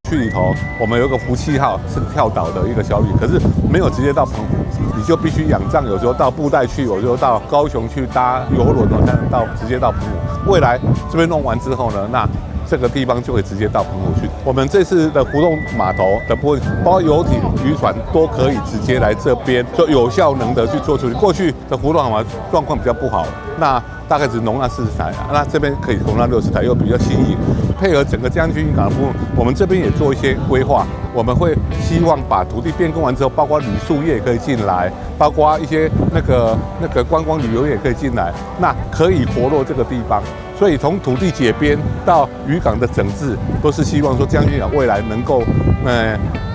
區裡頭，我們有一個福氣號是跳島的一個小旅，可是沒有直接到澎湖，你就必須仰仗，有時候到布袋去，有時候到高雄去搭郵輪才能直接到澎湖。未來這邊弄完之後呢，那這個地方就會直接到澎湖去。我們這次的浮動碼頭的部分，包括遊艇、漁船都可以直接來這邊，就有效能的去做處理。過去的浮動碼頭狀況比較不好，那大概只容納40台，那這邊可以容納60台，又比較新穎。配合整個將軍漁港的部分，我們這邊也做一些規劃。我們會希望把土地變更完之後，包括旅宿業可以進來，包括一些那個觀光旅遊業可以進來，那可以活絡這個地方。所以從土地解編到漁港的整治，都是希望說將軍港未來能夠，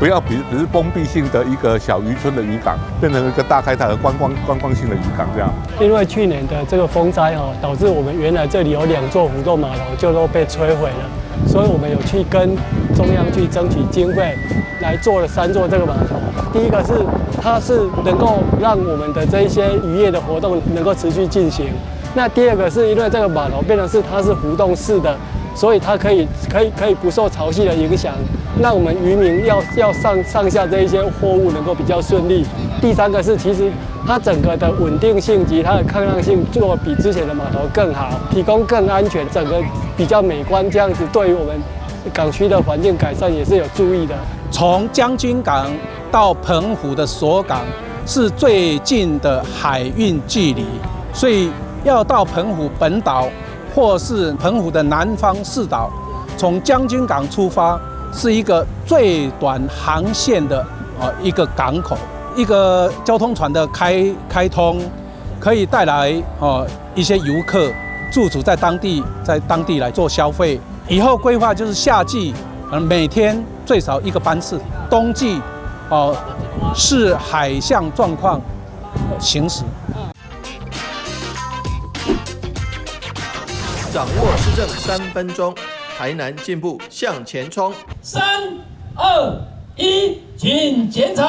不要只是封閉性的一個小漁村的漁港，變成一個大開大合觀光性的漁港這樣。因為去年的這個風災導致我們原來這裡有2座浮動碼頭就都被摧毀了，所以我們有去跟中央去爭取經費，來做了3座這個碼頭。第一個是它是能夠讓我們的這一些漁業的活動能夠持續進行。那第二個是因為這個碼頭變成是它是浮動式的，所以它可以不受潮汐的影響，讓我們漁民要上下這一些貨物能夠比較順利。第三個是其實它整個的穩定性及它的抗浪性做比之前的碼頭更好，提供更安全，整個比較美觀，這樣子對於我們港區的環境改善也是有注意的。從將軍港到澎湖的鎖港是最近的海運距離，所以要到澎湖本島或是澎湖的南方四島，從將軍港出發是一個最短航線的一個港口。一個交通船的開通，可以帶來一些遊客駐足在當地來做消費。以後規劃就是夏季每天最少1個班次，冬季視海象狀況行駛。掌握施政3分鐘，台南進步向前衝。3、2、1，請剪彩。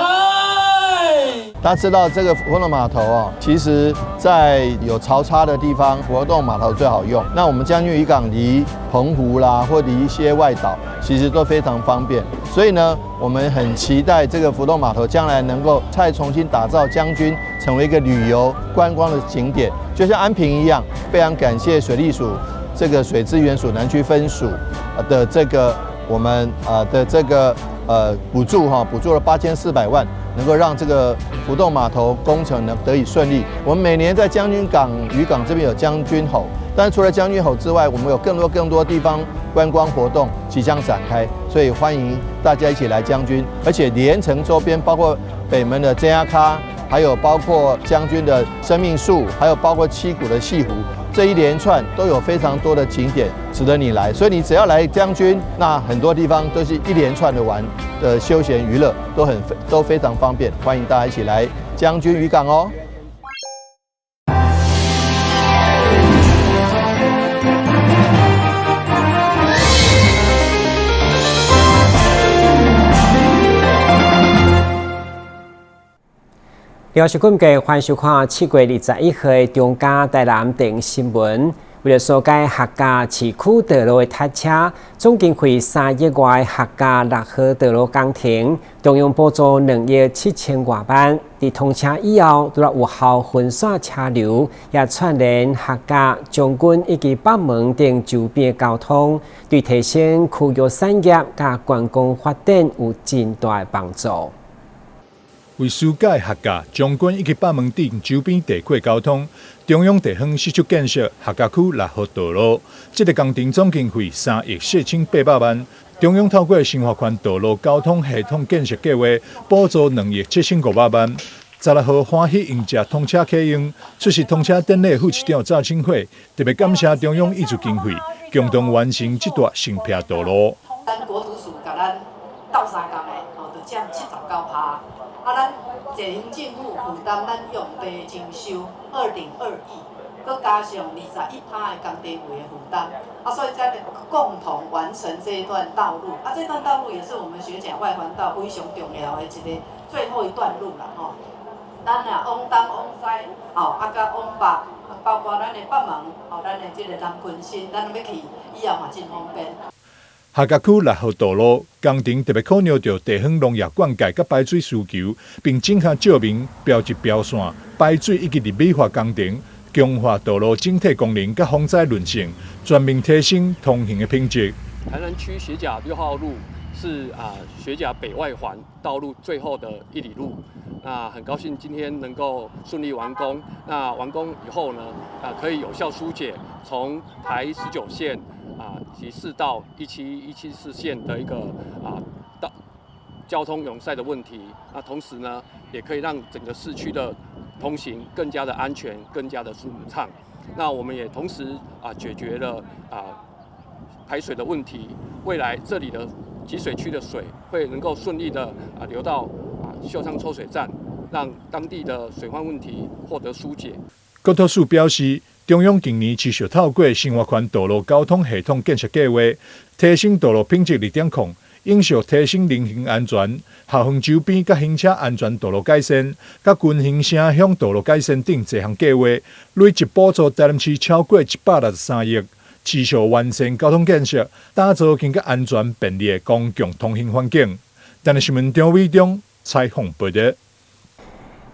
大家知道這個浮動碼頭其實在有潮差的地方，浮動碼頭最好用。那我們將軍漁港離澎湖啦，或離一些外島，其實都非常方便。所以呢，我們很期待這個浮動碼頭將來能夠再重新打造將軍成為一個旅遊觀光的景點，就像安平一樣。非常感謝水利署這個水資源署南區分署的這個我們的這個補助了8400萬，能夠讓這個浮動碼頭工程呢得以順利。我們每年在將軍港漁港這邊有將軍吼，但是除了將軍吼之外，我們有更多地方觀光活動即將展開，所以歡迎大家一起來將軍，而且連城周邊包括北門的真亞卡，還有包括將軍的生命樹，還有包括七股的西湖，這一連串都有非常多的景點值得你來。所以你只要來將軍，那很多地方都是一連串的玩的休閒娛樂都非常方便，歡迎大家一起來將軍漁港哦。了是今屆歡迎收看7月21號的中嘉台南電新聞。為了疏解客家市區道路的塞車，總經費3億外客家6號道路工程，中央補助2億7000多萬。在通車以後，除了有效分散車流，也串聯客家、將軍以及北門等周邊的交通，對提升區域產業和觀光發展有真大的幫助。為疏解客家、將軍以及北門等周邊地區交通，中央地方釋出建設客家區6號道路，這個工程總經費3億4800萬。中央透過深化區道路交通系統建設計劃，補助2億7500萬。16號歡喜迎接通車啟用，出席通車典禮副市長趙清惠特別感謝中央挹注經費，共同完成這段成片道路。咱國土署甲咱鬥相共的，就佔79%。咱地方政府負擔咱用地徵收2.2億，佮加上21%的工地費的負擔，所以才能共同完成這一段道路。這段道路也是我們學甲外環道非常重要的一個最後一段路啦，吼。咱啊往東往西，甲往北，包括咱的北門，咱的這個南鯤鯓，咱要去以後嘛真方便。客家區6號道路工程特別考量到地方農業灌溉甲排水需求，並整下照明、標誌標線、排水以及立美化工程，強化道路整體功能甲防災韌性，全面提升通行的品質。台南區學甲6號路是學甲北外環道路最後的1里路。那很高興今天能夠順利完工。那完工以後呢，可以有效疏解從台19線及4道17174線的一個交通擁塞的問題。那同時呢，也可以讓整個市區的通行更加的安全，更加的順暢。那我們也同時解決了排水的問題。未來這裡的集水區的水會能夠順利的流到秀昌抽水站，讓當地的水患問題獲得疏解。國土署表示，中央近年持續透過生活圈道路交通系統建設計劃，提升道路品質2.0，永續提升人行安全、校園周邊甲行車安全道路改善、甲軍營城鄉道路改善等多項計劃，累計補助台南市超過163億，持續完善交通建設，打造更加安全便利的公共通行環境。台南新聞張偉忠採訪報道。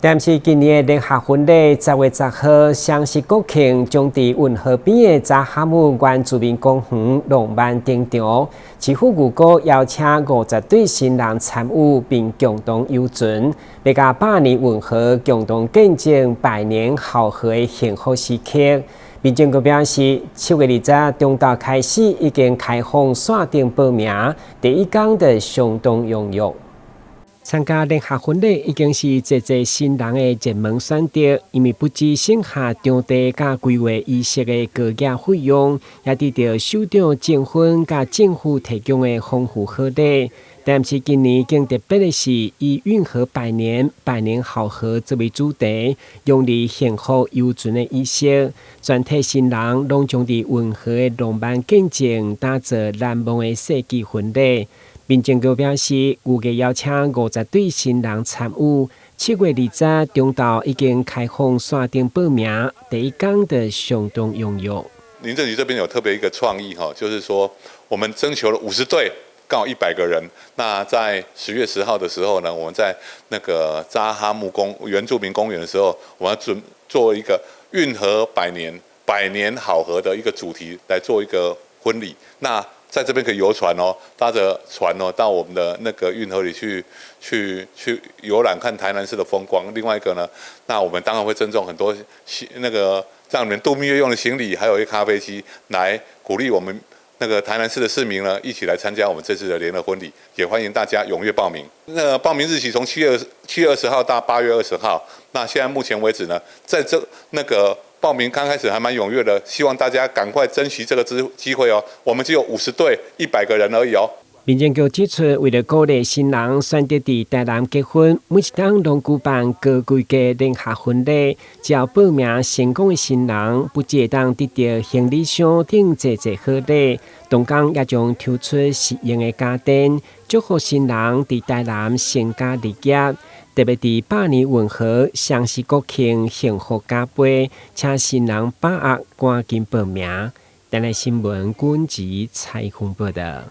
台南市今年的聯合婚禮10月10號，雙十國慶將在運河邊的查哈姆原住民公園浪漫登場。市府預告邀請50對新人參與並共同遊船，要甲百年運河共同見證百年好合的幸福時刻。民政局表示，7月20日中晝開始已經開放線上報名，第一天就相當踴躍。參加聯合婚禮已經是儕新人的熱門選擇，因為不止省下場地甲規劃儀式的高額費用，也得到首長證婚甲政府提供的豐富好禮。但是今年更特別的是，以運河百年好合作為主題，用嚟幸福遊船的儀式，全體新人攏將佇運河的浪漫見證，打造難忘的世紀婚禮。民政局表示，預計邀請50對新人參與，7月20日中晝已經開放線上報名，第一天就相當踴躍。民政局這邊有特別一個創意哈，就是說我們徵求了50對，剛好100個人。那在10月10號的時候呢，我們在那個扎哈木原住民公園的時候，我們要做一個運河百年好合的一個主題來做一個婚禮。那在這邊可以遊船哦，搭着船哦，到我們的那個運河裡去遊覽，看台南市的風光。另外一個呢，那我們當然會贈送很多那個讓你們度蜜月用的行李，還有一個咖啡機，來鼓勵我們那個台南市的市民呢，一起來參加我們這次的聯合婚禮。也歡迎大家踴躍報名。那報名日期從7月20號到8月20號。那現在目前為止呢，在那個報名剛開始還蠻踴躍的，希望大家趕快珍惜這個機會哦。我們只有50對100個人而已哦。民政局指出，為了鼓勵新人選擇在台南結婚，每一檔攏舉辦高規格聯合婚禮。只要報名成功的新人，不只會當得到行李箱等儕好禮，同工也將抽出實用的家電，祝福新人在台南成家立業。特別在百年運河雙十國慶幸福加倍，請新人把握趕緊報名。台南新聞軍籍採訪報道。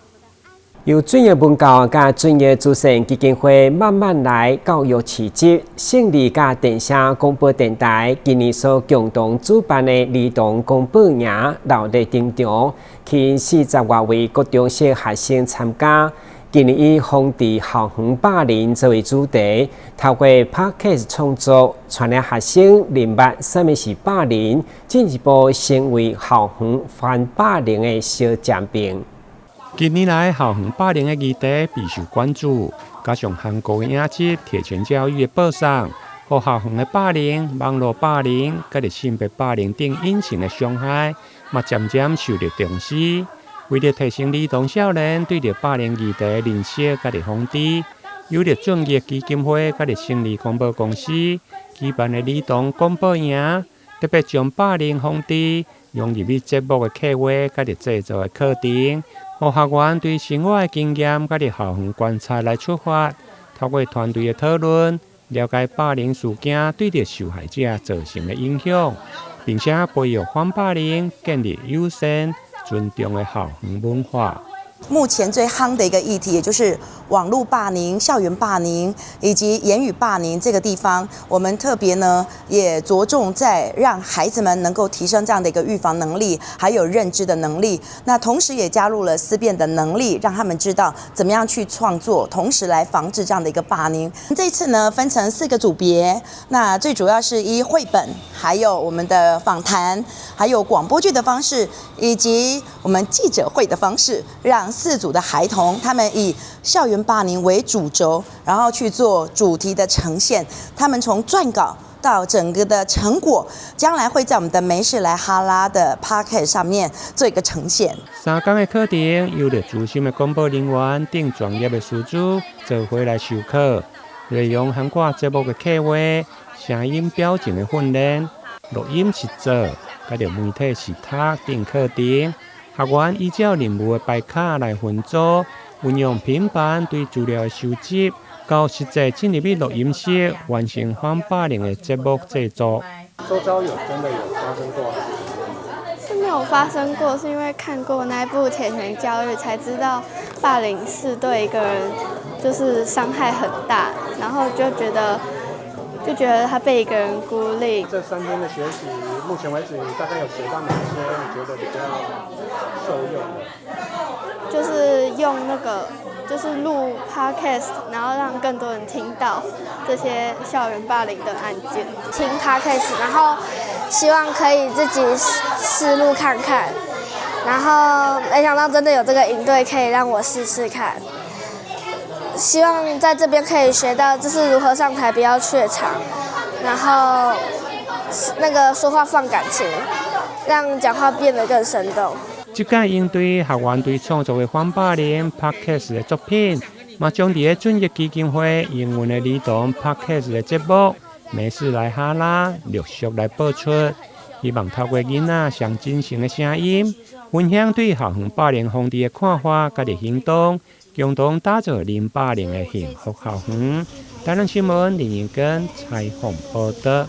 由專業文教甲專業慈善基金會慢慢來教育市集，勝利甲電聲廣播電台今年所共同主辦的兒童公報營熱烈登場，吸引40多位高中小學生參加。今年以防治校園霸凌作為主題，透過 Podcast 創作，傳讓學生明白什麼是霸凌，進一步成為校園反霸凌的小尖兵。近年來，校園霸凌的議題備受關注，加上韓國的影集提前教育的報上，和校園的霸凌、網絡霸凌、甲個性別霸凌等隱形的傷害，嘛漸漸受到重視。為了提升兒童少年對着霸凌議題的認識甲個防治，有了專業基金會甲個勝利廣播公司舉辦的兒童廣播營，特別將霸凌防治融入於節目的企劃甲個製作的課程，讓學員對生活的經驗甲個校園觀察來出發，透過團隊的討論，了解霸凌事件對着受害者造成的影響，並且培育反霸凌、建立友善、尊重的校園文化。目前最夯的一個議題，也就是網絡霸凌、校園霸凌以及言語霸凌這個地方，我們特別呢也着重在讓孩子們能夠提升這樣的一個預防能力，還有認知的能力。那同時也加入了思辨的能力，讓他們知道怎麼樣去創作，同時來防治這樣的一個霸凌。這一次呢分成4個組別，那最主要是以繪本，還有我們的訪談，還有廣播劇的方式，以及我們記者會的方式，讓4組的孩童，他們以校園霸凌為主軸，然後去做主題的呈現。他們從撰稿到整個的成果，將來會在我們的沒事來哈拉的 Podcast 上面做一個呈現。3天的課程，由着資深的廣播人員等專業的師資做伙來授課，內容涵蓋節目的企劃、聲音表情的訓練、錄音實作，甲着媒體實讀等課程。學員依照任務的牌卡來分組，運用平板對資料的收集，到實際進入去錄音室完成反霸凌的節目製作。周遭真的有發生過？是沒有發生過，是因為看過那一部《鐵拳教育》才知道霸凌是對一個人就是傷害很大，然後就覺得他被一個人孤立。這3天的學習，目前為止你大概有學到哪些你覺得比較受用的？就是用就是錄 podcast， 然後讓更多人聽到這些校園霸凌的案件。聽 podcast， 然後希望可以自己試錄看看，然後沒想到真的有這個營隊可以讓我試試看。希望在這邊可以學到，就是如何上台不要怯場，然後說話放感情，讓講話變得更生動。這屆營隊學員對創作的反霸凌 Podcast 的作品，嘛將在專業基金會營運的兒童 Podcast 的節目，沒事來哈拉陸續來播出，希望透過囡仔上真誠的聲音，分享對校園霸凌防治的看法，甲行動。共同打造零霸凌的幸福校園。台南新聞林彥根採訪報道。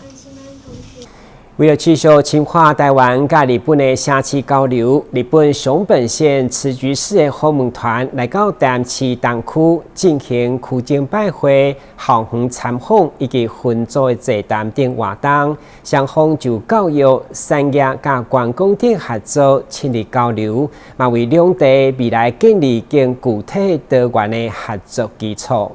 為了繼續深化台灣甲日本的社區交流，日本熊本縣慈居市的訪問團來到台南市東區進行區境拜會、校園參訪以及分組的座談等活動，雙方就教育、產業甲觀光等合作親密交流，嘛為兩地未來建立更具體多元的合作基礎。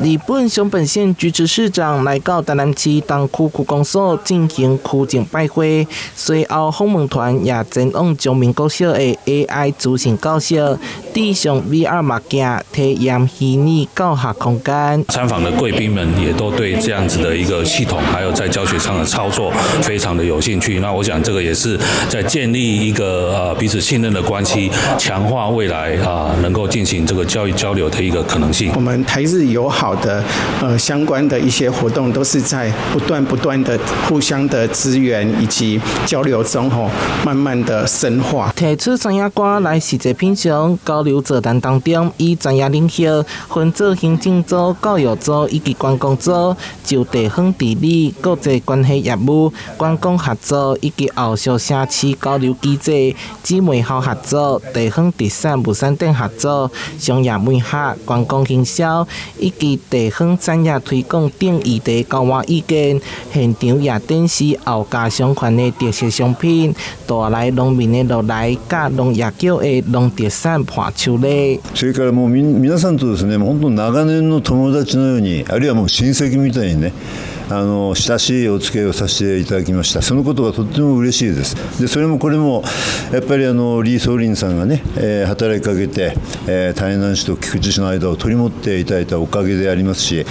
日本熊本縣菊池市長來到台南市東區區公所進行區境拜會，隨後訪問團也前往中民國小的 AI 資訊教室，戴上 VR 目鏡，體驗虛擬教學空間。參訪的貴賓們也都對這樣子的一個系統，還有在教學上的操作，非常的有興趣。那我想這個也是在建立一個彼此信任的關係，強化未來能夠進行這個教育交流的一個可能性。我們台日友好的相關的一些活動，都是在不斷的互相的資源以及交流中慢慢的深化。提出產業歌來實際品嘗交流座談當中，以產業領袖分組行政組、教育組以及觀光組，就地方治理、國際關係業務、觀光合作以及後續社區交流機制、姊妹校合作、地方特產物產等合作、商業媒合、觀光行銷以及地方產業推廣等議題交換意見，現場也展示後加相關的特色商品，帶來農民的落來，甲農業局的農特產伴手禮。それからもう皆さんとですね、本当長年の友達のように、あるいはもう親戚みたいにね。親しいお付き合いをさせていただきました。そのことがとっても嬉しいです。で、それもこれもやっぱり李宗林さんがね、働きかけて、台南市と菊池市の間を取り持っていただいたおかげでありますし、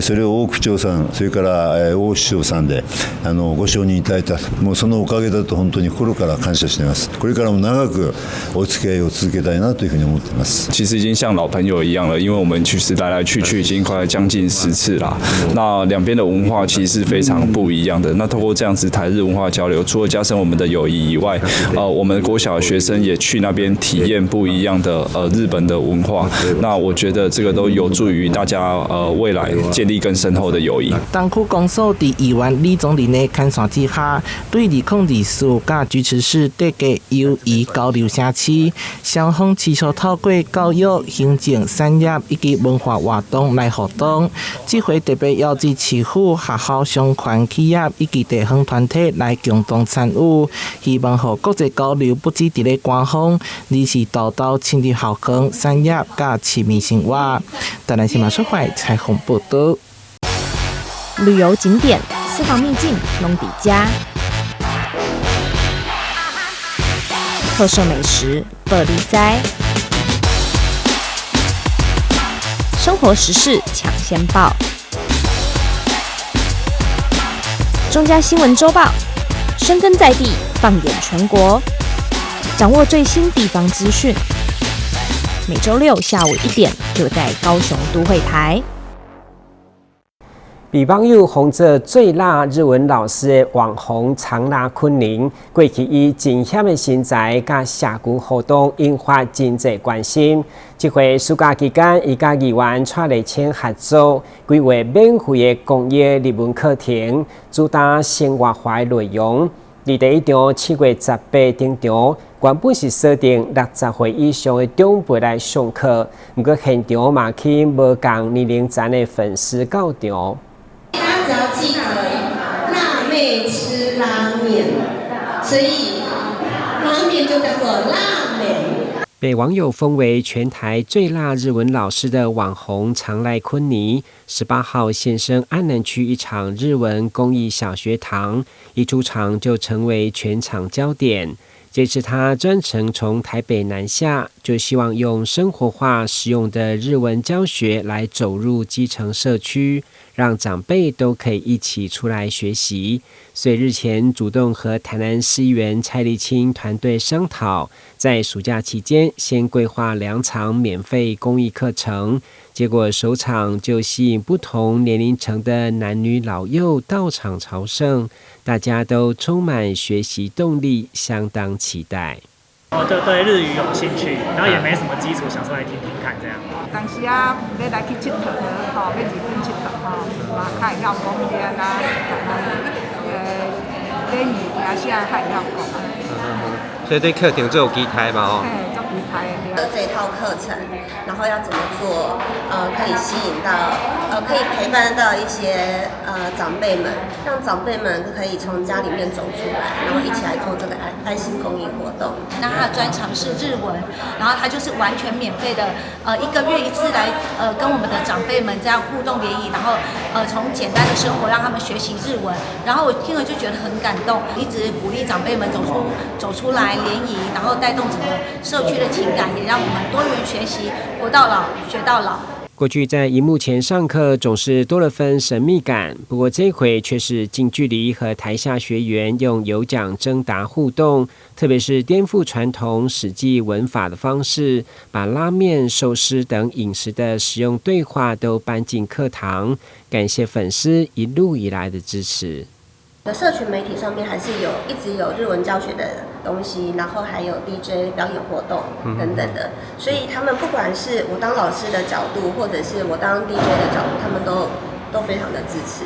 それを大区長さん、それから大市長さんでご承認いただいた、もうそのおかげだと本当に心から感謝しています。これからも長くお付き合いを続けたいなというふうに思っています。其實已經像老朋友一樣了，因為我們去世來來去去已經快將近10次啦。那兩邊的文化化其實是非常不一樣的。那透過這樣子台日文化交流，除了加深我們的友誼以外，我們國小的學生也去那邊體驗不一樣的日本的文化。那我覺得這個都有助於大家未來建立更深厚的友誼。東區公所在議員李總理的看線之下，對2024甲支持市地價友誼交流城市，雙方持續透過教育、行政、產業以及文化活動來互動。這回特別邀請市府、學校相關企業以及地方團體來共同參與，希望讓國際交流不止佇咧官方，而是導到深入校園、產業甲市民生活。台南新聞社會採訪報道。旅遊景點、私房秘境攏底家，特色美食報你知，生活時事搶先報。中嘉新聞週報，深耕在地，放眼全國，掌握最新地方資訊。每週六下午1點，就在高雄都會台。被網友封做最辣日文老師的網紅長瀨坤寧，過去以真險的身材甲社群活動引發真濟關心。這回暑假期間，伊甲議員蔡麗清合作，規劃免費的公益日文課程，主打生活化的內容。在第一場7月18登場，原本是設定60歲以上的長輩來上課，不過現場嘛去無共年齡層的粉絲到場。大家只要記得辣妹吃拉麵，所以拉麵就叫做辣妹。被網友封為全台最辣日文老師的網紅長瀨坤寧，18號現身安南區一場日文公益小學堂，一出場就成為全場焦點。這次他專程從台北南下，就希望用生活化實用的日文教學來走入基層社區，讓長輩都可以一起出來學習。所以日前主動和台南市議員蔡麗清團隊商討，在暑假期間先規劃2場免費公益課程，結果首場就吸引不同年齡層的男女老幼到場朝聖，大家都充滿學習動力，相當期待。我就對日語有興趣，然後也沒什麼基礎，想出來聽聽看這樣。當時啊，要來去佚佗吼，要日本佚佗吼，嘛較會曉講啲啊，禮儀也是較會曉講。所以對課程最有期待嘛吼。嘿，做期待的。這套課程，然後要怎麼做，可以吸引到，可以陪伴到一些長輩們，讓長輩們可以從家裡面走出來，然後一起來做這個愛心公益活動。那他的專長是日文，然後他就是完全免費的，1個月1次來跟我們的長輩們這樣互動聯誼，然後從簡單的生活讓他們學習日文，然後我聽了就覺得很感動，一直鼓勵長輩們走出來聯誼，然後帶動整個社區的情感，也讓我們多元學習，活到老學到老。過去在熒幕前上課總是多了分神秘感，不過這回卻是近距離和台下學員用有獎徵答互動，特別是顛覆傳統史記文法的方式，把拉麵、壽司等飲食的實用對話都搬進課堂，感謝粉絲一路以來的支持。社群媒體上面還是一直有日文教學的東西，然後還有 DJ 表演活動等等的，所以他們不管是我當老師的角度，或者是我當 DJ 的角度，他們都非常的支持。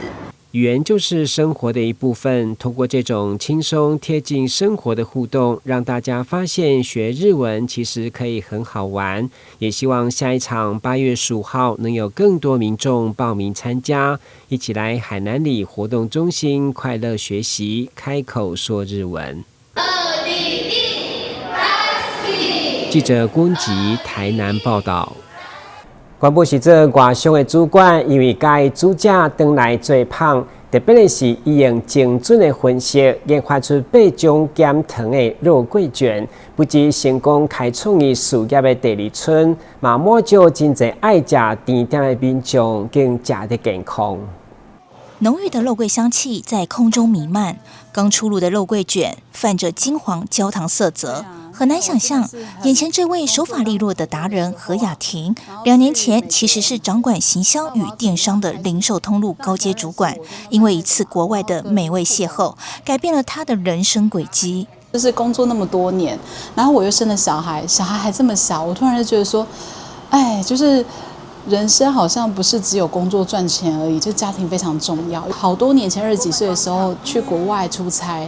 語言就是生活的一部分，通過這種輕鬆貼近生活的互動，讓大家發現學日文其實可以很好玩。也希望下一場8月15號能有更多民眾報名參加，一起來海南里活動中心快樂學習，開口說日文。記者郭文吉台南報道。原本是做外送的主管，因為甲伊主食轉來最胖，特別的是伊用精準的分析，研發出8種減糖的肉桂卷，不止成功開創伊事業的第2春，嘛滿足真濟愛食甜點的民眾，更食得健康。濃郁的肉桂香氣在空中彌漫，剛出爐的肉桂卷泛着金黃焦糖色澤，很難想象眼前這位手法利落的達人何雅婷，2年前其實是掌管行銷與電商的零售通路高階主管，因為一次國外的美味邂逅，改變了她的人生軌跡。就是工作那麼多年，然後我又生了小孩，小孩還這麼小，我突然就覺得說，哎，就是人生好像不是只有工作賺錢而已，就家庭非常重要。好多年前20幾歲的時候去國外出差，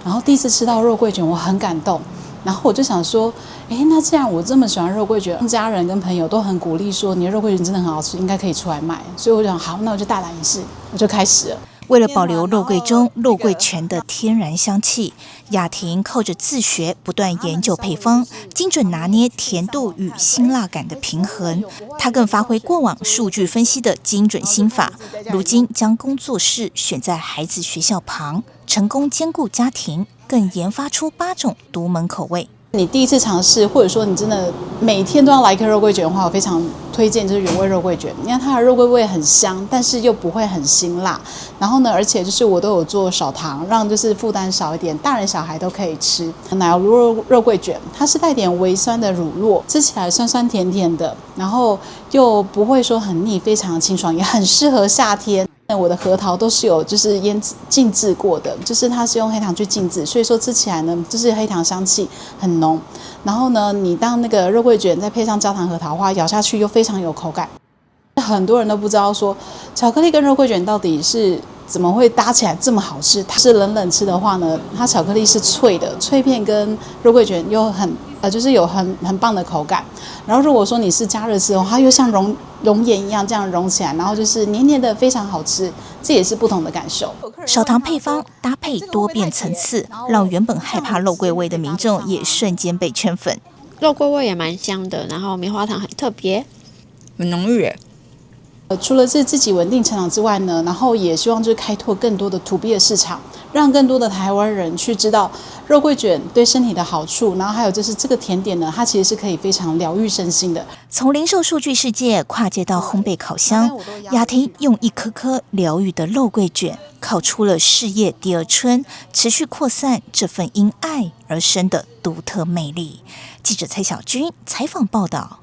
然後第一次吃到肉桂卷，我很感動。然後我就想說，哎，那既然我這麼喜歡肉桂卷，家人跟朋友都很鼓勵說你的肉桂卷真的很好吃，應該可以出來賣。所以我就想，好，那我就大膽一試，我就開始了。為了保留肉桂中肉桂醛的天然香氣，雅婷靠着自學，不斷研究配方，精準拿捏甜度與辛辣感的平衡。她更發揮過往數據分析的精準心法，如今將工作室選在孩子學校旁，成功兼顧家庭，更研發出8種獨門口味。你第一次嘗試，或者說你真的每天都要來一顆肉桂卷的話，我非常推薦就是原味肉桂卷。你看它的肉桂味很香，但是又不会很辛辣。然後呢，而且就是我都有做少糖，讓就是負擔少一點，大人小孩都可以吃。奶油肉桂卷，它是帶點微酸的乳酪，吃起來酸酸甜甜的，然後又不會說很膩，非常清爽，也很適合夏天。我的核桃都是有就是靜置過的，就是它是用黑糖去靜置，所以說吃起來呢，就是黑糖香氣很濃。然後呢，你當那個肉桂卷再配上焦糖核桃花，咬下去又非常有口感。很多人都不知道說巧克力跟肉桂卷到底是怎麼會搭起來這麼好吃。它是冷吃的話呢，它巧克力是脆的，脆片跟肉桂卷又就是有很棒的口感。然后如果說你是加热吃的話，它又像熔岩一樣這樣融起來，然後就是黏黏的，非常好吃。這也是不同的感受。少糖配方搭配多變層次，讓原本害怕肉桂味的民眾也瞬間被圈粉。肉桂味也蠻香的，然後棉花糖很特別，很濃郁耶。除了是自己穩定成長之外呢，然後也希望就是開拓更多的 To B 的市場，讓更多的台灣人去知道肉桂卷對身體的好處，然後還有就是這個甜點呢，它其實是可以非常療癒身心的。從零售數據世界跨界到烘焙烤箱，雅婷用一顆顆療癒的肉桂卷，烤出了事業第二春，持續擴散這份因愛而生的獨特魅力。記者蔡小軍採訪報道。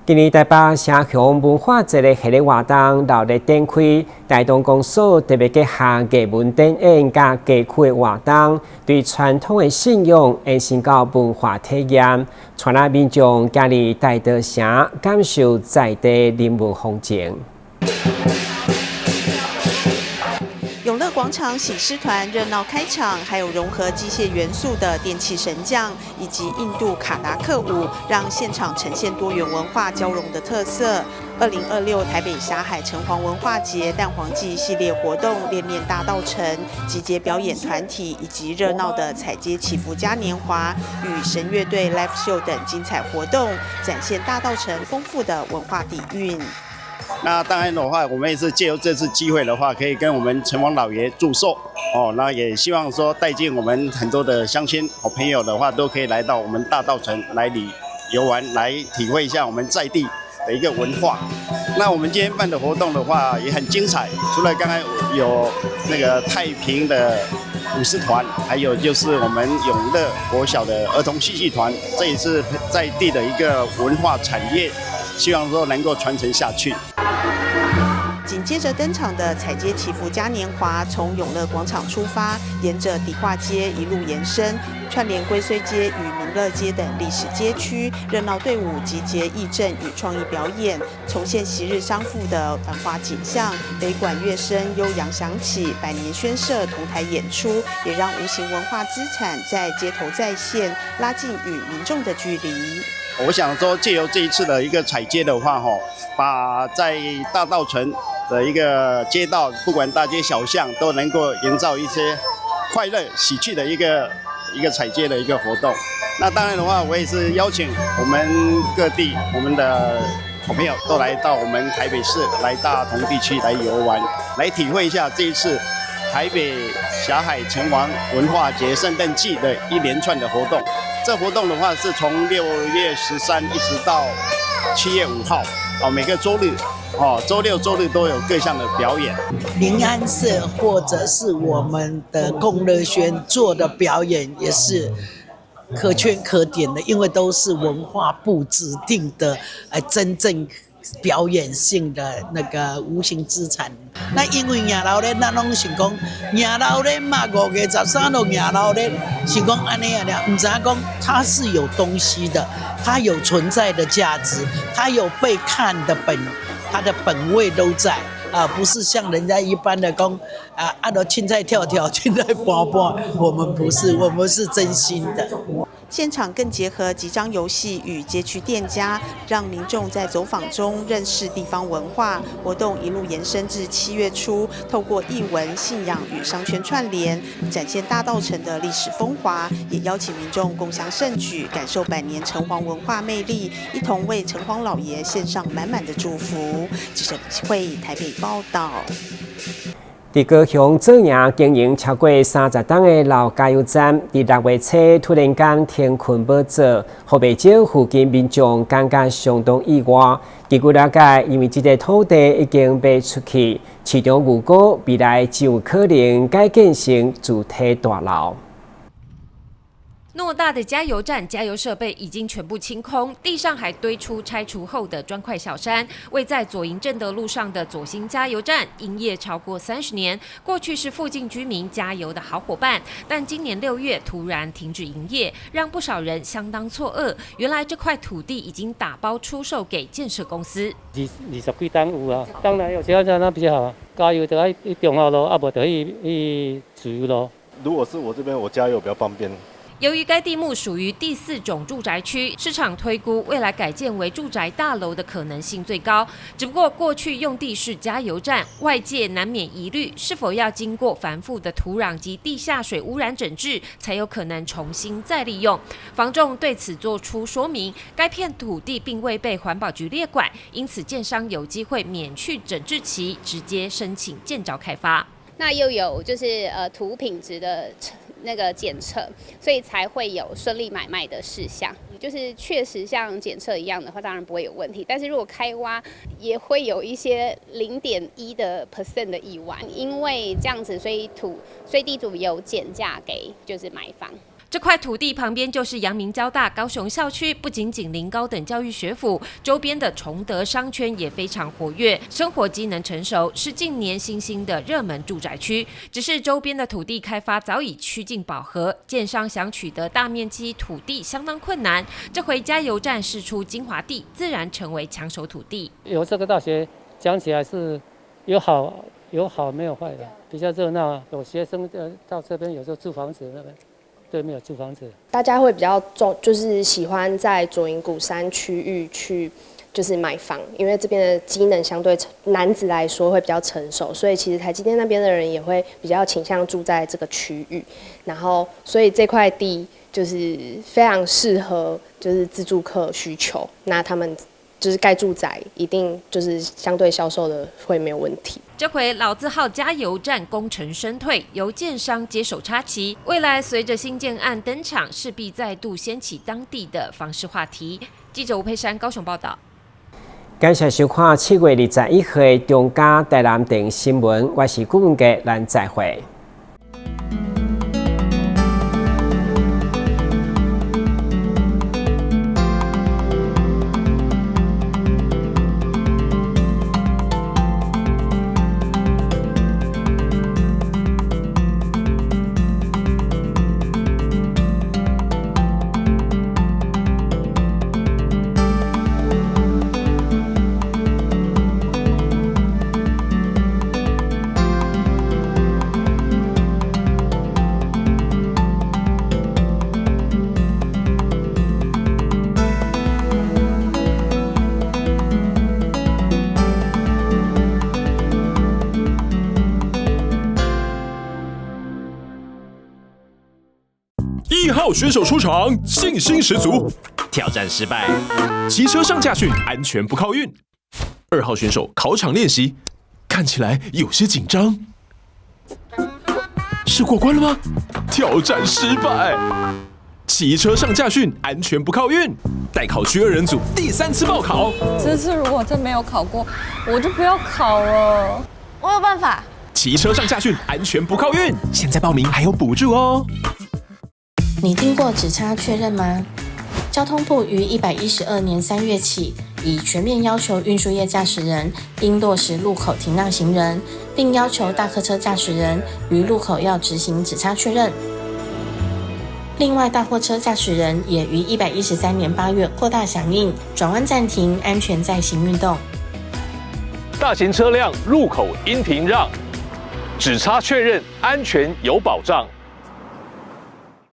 今年台北城鄉文化節的系列活動熱烈展開，台東公所特別結合藝文展演加歌曲的活動，對傳統的信仰延伸到文化體驗，傳來民眾加入台東城，感受在地人文風情。永樂廣場醒獅團熱鬧開場，還有融合機械元素的電氣神將以及印度卡達克舞，讓現場呈現多元文化交融的特色。2026台北霞海城隍文化節蛋黃祭系列活動戀戀大稻埕，集結表演團體以及熱鬧的踩街祈福嘉年華與神樂隊 Live Show 等精彩活動，展現大稻埕豐富的文化底蘊。那當然的話，我們也是借由這次機會的話，可以跟我們城隍老爺祝壽哦。那也希望說帶進我們很多的鄉親好朋友的話，都可以來到我們大稻埕來旅遊玩，來體會一下我們在地的一個文化。那我們今天辦的活動的話也很精彩，除了剛才有那個太平的舞獅團，還有就是我們永樂國小的兒童戲劇團，這也是在地的一個文化產業。希望說能夠傳承下去。緊接着登場的踩街祈福嘉年華，從永樂廣場出發，沿着迪化街一路延伸，串聯歸綏街與民樂街等歷史街區，熱鬧隊伍集結義陣與創意表演，重現昔日商埠的繁華景象。北管樂聲悠揚響起，百年軒社同台演出，也讓無形文化資產在街頭再現，拉近與民眾的距離。我想說，借由這一次的一個踩街的話，把在大稻埕的一個街道，不管大街小巷，都能夠營造一些快樂、喜氣的一個踩街的一個活動。那當然的話，我也是邀請我們各地我們的好朋友都來到我們台北市，來大同地區來遊玩，來體會一下這一次台北霞海城隍文化節聖誕季的一連串的活動。這活動的話是從6月13一直到7月5號，每個週日週六週日都有各項的表演。鄰安社或者是我們的共樂軒做的表演也是可圈可點的，因為都是文化部指定的真正表演性的那個無形資產。那因為迎老咧，咱攏想講迎老咧嘛，5月13號迎老咧，是講安尼啊，唔知講它是有東西的，它有存在的價值，它有被看的它的本位都在。不是像人家一般的講都青菜跳跳，青菜拔拔，我們不是，我們是真心的。現場更結合集章遊戲與街區店家，讓民眾在走訪中認識地方文化。活動一路延伸至7月初，透過藝文、信仰與商圈串聯，展現大稻埕的歷史風華，也邀請民眾共襄盛舉，感受百年城隍文化魅力，一同為城隍老爺獻上滿滿的祝福。記者李慧台北報道。在高雄左營經營超過30檔的老加油站，在6月初突然間天困寶座，予不少附近民眾感覺相當意外。據了解，因為這個土地已經賣出去，市場預估未來就有可能改建成主體大樓。偌大的加油站，加油設備已經全部清空，地上還堆出拆除後的磚塊小山。位在左營正德路上的左興加油站，營業超過30年，過去是附近居民加油的好夥伴，但今年6月突然停止營業，讓不少人相當錯愕。原來這塊土地已經打包出售給建設公司。20幾檔有啊，當然有加油站那比較好，加油就要去中號路，不就去主油路。如果是我這邊，我加油比較方便。由於該地目屬於第4種住宅區，市場推估未來改建為住宅大樓的可能性最高。只不過過去用地是加油站，外界難免疑慮是否要經過繁複的土壤及地下水污染整治，才有可能重新再利用。房仲對此做出說明，該片土地並未被環保局列管，因此建商有機會免去整治期，直接申請建照開發。那又有就是土品質的那個檢測，所以才會有順利買賣的事項。就是確實像檢測一樣的話，當然不會有問題。但是如果開挖，也會有一些0.1% 的意外，因為這樣子，所以地主有減價給就是買方。這塊土地旁邊就是陽明交大高雄校區，不僅緊鄰高等教育學府，周邊的崇德商圈也非常活躍，生活機能成熟，是近年新興的熱門住宅區。只是周邊的土地開發早已趨近飽和，建商想取得大面積土地相當困難。這回加油站釋出精華地，自然成為搶手土地。有這個大學講起來是有好沒有壞的，比較熱鬧，有學生到這邊，有時候住房子那邊。對，沒有住房子，大家會比較重，就是喜歡在左營鼓山區域去就是買房，因為這邊的機能相對男子來說會比較成熟，所以其實台積電那邊的人也會比較傾向住在這個區域，然後所以這塊地就是非常適合就是自住客需求，那他們就是蓋住宅一定就是相對銷售的會沒有問題。這回老字號加油站功成身退，由建商接手插旗。未來隨着新建案登場，勢必再度掀起當地的房市話題。記者吳佩珊高雄報道。感謝收看7月21號的中嘉台南電新聞，我是顧文杰，咱再會。1號選手出場，信心十足，挑戰失敗，騎車上駕訓，安全不靠運。2號選手考場練習，看起來有些緊張，是過關了嗎？挑戰失敗。騎車上駕訓，安全不靠運。代考區2人組第3次報考。這次如果真沒有考過，我就不要考了。我有辦法。騎車上駕訓，安全不靠運。現在報名還有補助哦。你聽過指差確認嗎？交通部於112年3月起，已全面要求運輸業駕駛人應落實路口停讓行人，並要求大客車駕駛人於路口要執行指差確認。另外，大貨車駕駛人也於113年8月擴大響應，轉彎暫停、安全再行運動。大型車輛路口應停讓，指差確認，安全有保障。